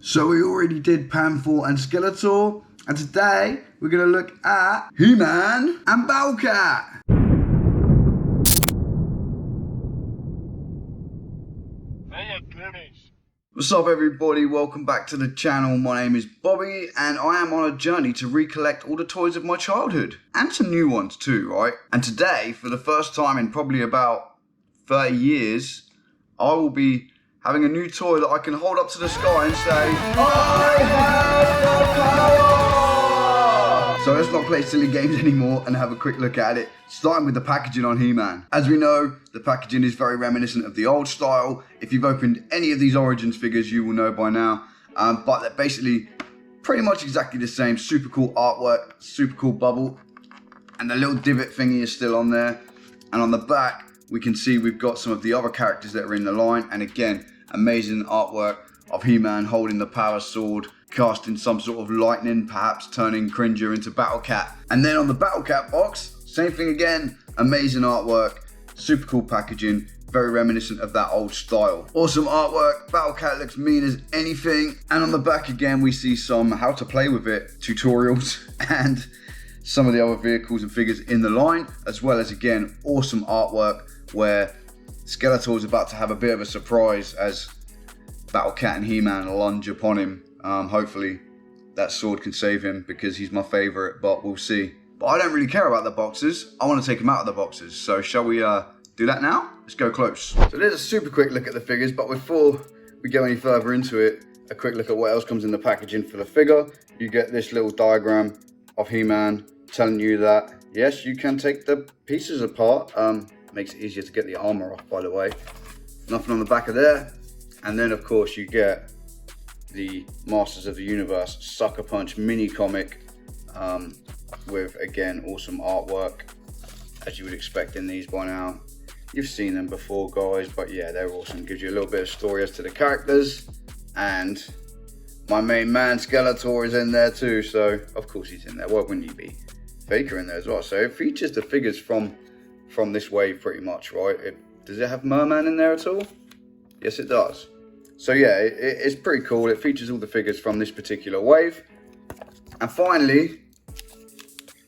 So we already did Panther and Skeletor, and today we're going to look at He-Man and Battlecat. What's up everybody, welcome back to the channel. My name is Bobby and I am on a journey to recollect all the toys of my childhood and some new ones too, right? And today, for the first time in probably about 30 years, I will be having a new toy that I can hold up to the sky and say, I have the power! So let's not play silly games anymore and have a quick look at it, starting with the packaging on He-Man. As we know, the packaging is very reminiscent of the old style. If you've opened any of these Origins figures, you will know by now. But they're basically pretty much exactly the same. Super cool artwork, super cool bubble. And the little divot thingy is still on there. And on the back, we can see we've got some of the other characters that are in the line. And again, amazing artwork of He-Man holding the power sword, casting some sort of lightning, perhaps turning Cringer into Battlecat. And then on the Battlecat box, same thing again, amazing artwork, super cool packaging, very reminiscent of that old style. Awesome artwork, Battlecat looks mean as anything. And on the back again, we see some how to play with it tutorials and some of the other vehicles and figures in the line, as well as again, awesome artwork where Skeletor is about to have a bit of a surprise as Battlecat and He-Man lunge upon him. Hopefully that sword can save him because he's my favorite, but we'll see. But I don't really care about the boxes. I want to take them out of the boxes. So shall we do that now? Let's go close. So there's a super quick look at the figures, but before we go any further into it, a quick look at what else comes in the packaging for the figure. You get this little diagram of He-Man telling you that, yes, you can take the pieces apart. Makes it easier to get the armor off, by the way. Nothing on the back of there. And then, of course, you get the Masters of the Universe Sucker Punch mini comic with, again, awesome artwork, as you would expect in these by now. You've seen them before, guys, but yeah, they're awesome. Gives you a little bit of story as to the characters. And my main man, Skeletor, is in there too, so of course he's in there. Why wouldn't he be? Faker in there as well. So it features the figures from this wave pretty much, right? Does it have Merman in there at all? Yes, it does. So yeah, it's pretty cool. It features all the figures from this particular wave. And finally,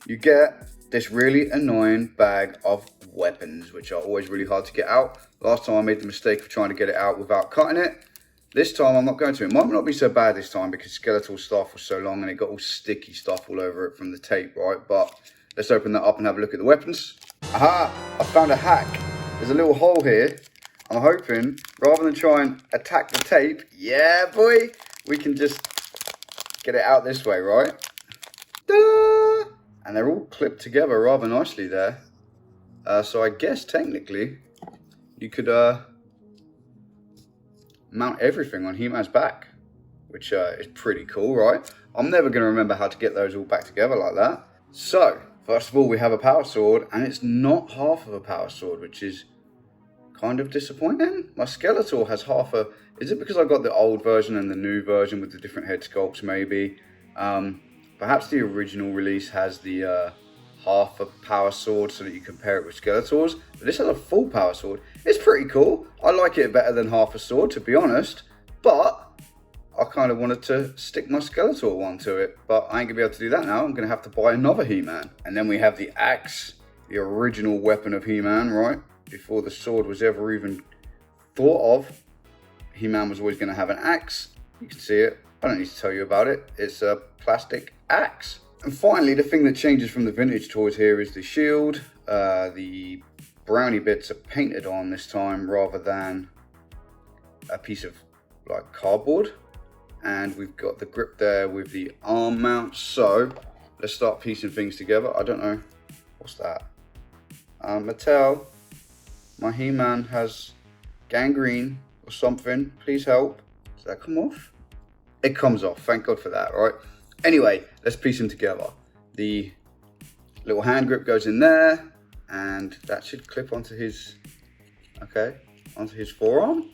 you get this really annoying bag of weapons, which are always really hard to get out. Last time I made the mistake of trying to get it out without cutting it. This time I'm not going to. It might not be so bad this time because Skeletor's stuff was so long and it got all sticky stuff all over it from the tape, right? But let's open that up and have a look at the weapons. Aha! I found a hack. There's a little hole here. I'm hoping, rather than try and attack the tape, yeah boy, we can just get it out this way, right? Ta-da! And they're all clipped together rather nicely there. So I guess technically you could mount everything on He-Man's back, which is pretty cool, right? I'm never going to remember how to get those all back together like that. So, first of all, we have a power sword, and it's not half of a power sword, which is kind of disappointing. My Skeletor has half a... Is it because I got the old version and the new version with the different head sculpts, maybe? Perhaps the original release has the half a power sword so that you compare it with Skeletor's. But this has a full power sword. It's pretty cool. I like it better than half a sword, to be honest. But I kind of wanted to stick my Skeletor one to it. But I ain't going to be able to do that now. I'm going to have to buy another He-Man. And then we have the axe, the original weapon of He-Man, right? Before the sword was ever even thought of, He-Man was always going to have an axe. You can see it. I don't need to tell you about it. It's a plastic axe. And finally, the thing that changes from the vintage toys here is the shield. The brownie bits are painted on this time rather than a piece of like cardboard. And we've got the grip there with the arm mount. So let's start piecing things together. I don't know. What's that? Mattel. My He-Man has gangrene or something. Please help. Does that come off? It comes off. Thank God for that, right? Anyway, let's piece them together. The little hand grip goes in there, and that should clip onto his, onto his forearm.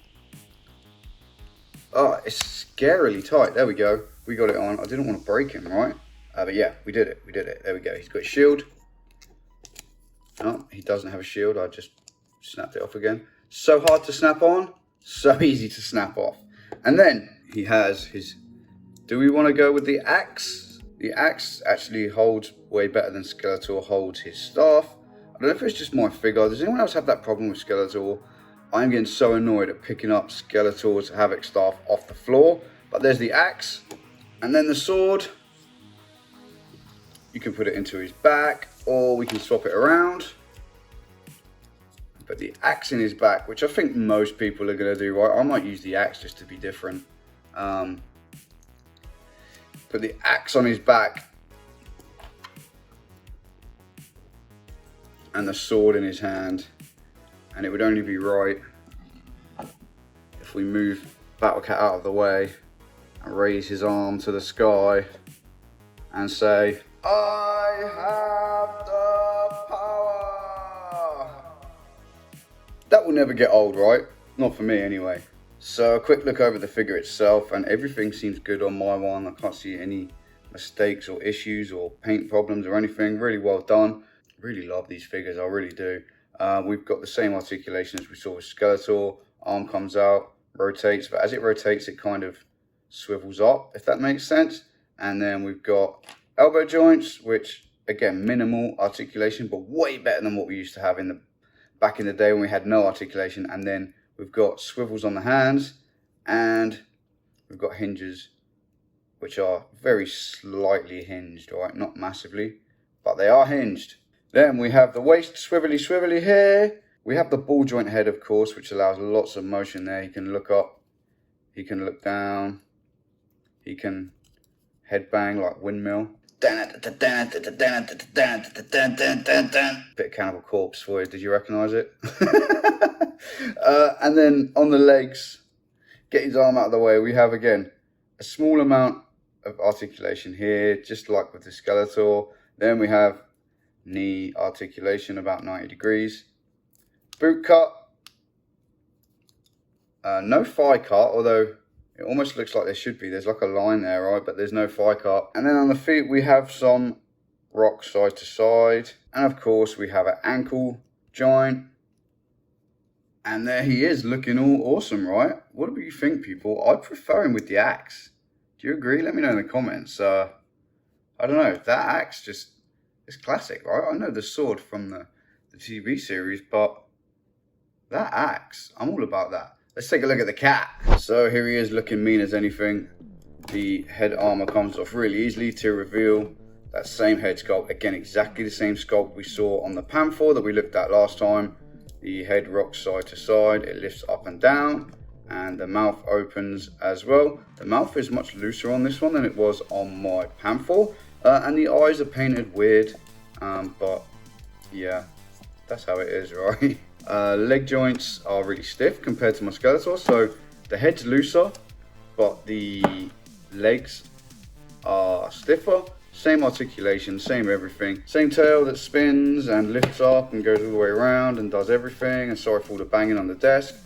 Oh, it's scarily tight. There we go. We got it on. I didn't want to break him, right? But yeah, we did it. We did it. There we go. He's got his shield. Oh, he doesn't have a shield. I just snapped it off again. So hard to snap on, so easy to snap off. And then he has his Do we want to go with the axe? The axe actually holds way better than Skeletor holds his staff. I don't know if it's just my figure. Does anyone else have that problem with Skeletor? I'm getting so annoyed at picking up Skeletor's Havoc staff off the floor. But there's the axe. And then the sword. You can put it into his back, or we can swap it around. Put the axe in his back, which I think most people are going to do, right? I might use the axe just to be different. Put the axe on his back. And the sword in his hand. And it would only be right if we move Battle Cat out of the way and raise his arm to the sky and say, I have the power. That will never get old, right? Not for me anyway. So a quick look over the figure itself, and everything seems good on my one. I can't see any mistakes or issues or paint problems or anything. Really well done. Really love these figures, I really do. We've got the same articulation as we saw with Skeletor. Arm comes out, rotates, but as it rotates it kind of swivels up, if that makes sense. And then we've got elbow joints, which again, minimal articulation, but way better than what we used to have in the back in the day when we had no articulation. And then we've got swivels on the hands, and we've got hinges, which are very slightly hinged, right? Not massively, but they are hinged. Then we have the waist swivelly here. We have the ball joint head, of course, which allows lots of motion there. He can look up, he can look down, he can headbang like windmill. Bit of Cannibal Corpse for you, did you recognise it? And then on the legs, get his arm out of the way, we have again a small amount of articulation here, just like with the Skeletor. Then we have knee articulation about 90 degrees. Boot cut. No thigh cut, although it almost looks like there should be. There's like a line there, right? But there's no thigh cut. And then on the feet, we have some rock side to side. And of course, we have an ankle joint. And there he is, looking all awesome, right? What do you think, people? I prefer him with the axe. Do you agree? Let me know in the comments. I don't know. That axe just... it's classic, right? I know the sword from the TV series, but that axe, I'm all about that. Let's take a look at the cat. So here he is, looking mean as anything. The head armor comes off really easily to reveal that same head sculpt. Again, exactly the same sculpt we saw on the Panther that we looked at last time. The head rocks side to side, it lifts up and down, and the mouth opens as well. The mouth is much looser on this one than it was on my Panther. And the eyes are painted weird, but yeah, that's how it is, right? Leg joints are really stiff compared to my Skeletor, so the head's looser, but the legs are stiffer. Same articulation, same everything. Same tail that spins and lifts up and goes all the way around and does everything. And sorry for all the banging on the desk.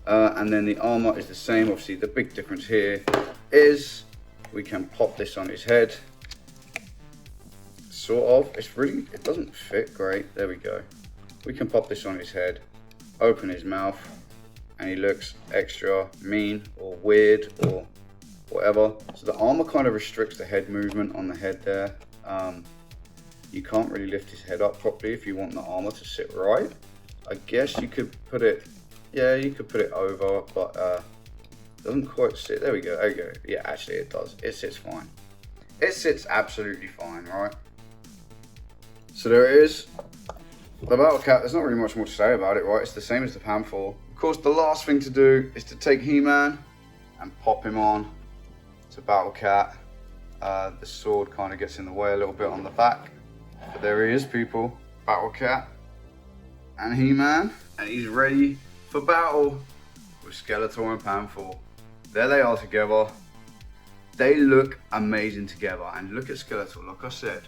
And then the armor is the same. Obviously, the big difference here is we can pop this on his head. Sort of. It's really, it doesn't fit great. There we go. We can pop this on his head, open his mouth, and he looks extra mean or weird or whatever. So the armor kind of restricts the head movement on the head there. You can't really lift his head up properly if you want the armor to sit right. I guess you could put it, yeah, you could put it over, but it doesn't quite sit. There we go, there we go. Yeah, actually it does. It sits fine. It sits absolutely fine, right? So there it is. The Battle Cat, there's not really much more to say about it, right? It's the same as the Panther. Of course, the last thing to do is to take He-Man and pop him on to Battle Cat. The sword kind of gets in the way a little bit on the back. But there he is, people. Battle Cat and He-Man. And he's ready for battle with Skeletor and Panther. There they are together. They look amazing together. And look at Skeletor, like I said.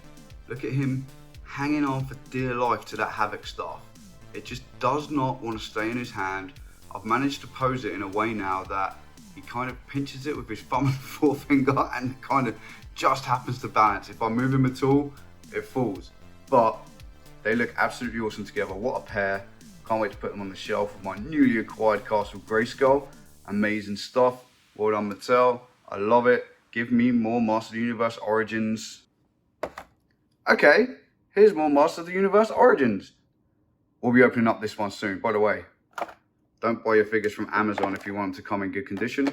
Look at him hanging on for dear life to that Havoc staff. It just does not want to stay in his hand. I've managed to pose it in a way now that he kind of pinches it with his thumb and forefinger and kind of just happens to balance. If I move him at all, it falls. But they look absolutely awesome together. What a pair. Can't wait to put them on the shelf with my newly acquired Castle Grayskull. Amazing stuff. Well done, Mattel. I love it. Give me more Master of the Universe Origins. Okay, here's more Master of the Universe Origins. We'll be opening up this one soon. By the way, don't buy your figures from Amazon if you want them to come in good condition,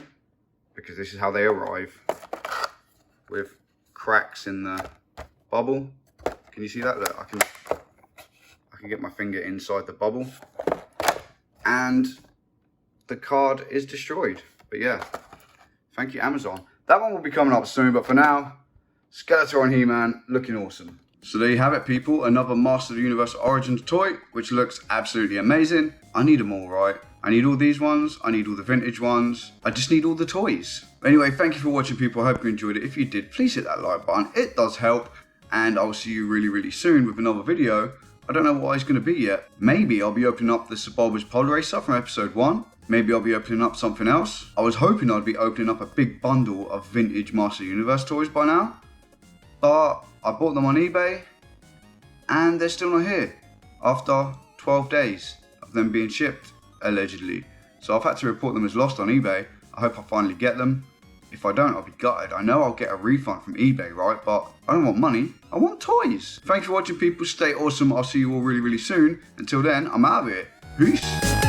because this is how they arrive, with cracks in the bubble. Can you see that? Look, I can get my finger inside the bubble, and the card is destroyed. But yeah, thank you, Amazon. That one will be coming up soon, but for now, Skeletor and He-Man looking awesome. So there you have it, people. Another Master of the Universe Origins toy, which looks absolutely amazing. I need them all, right? I need all these ones. I need all the vintage ones. I just need all the toys. Anyway, thank you for watching, people. I hope you enjoyed it. If you did, please hit that like button. It does help. And I'll see you really, really soon with another video. I don't know what it's going to be yet. Maybe I'll be opening up the Bulbous Pod Racer from episode 1. Maybe I'll be opening up something else. I was hoping I'd be opening up a big bundle of vintage Master of the Universe toys by now. But I bought them on eBay, and they're still not here after 12 days of them being shipped, allegedly. So I've had to report them as lost on eBay. I hope I finally get them. If I don't, I'll be gutted. I know I'll get a refund from eBay, right? But I don't want money. I want toys. Thanks for watching, people. Stay awesome. I'll see you all really, really soon. Until then, I'm out of here. Peace.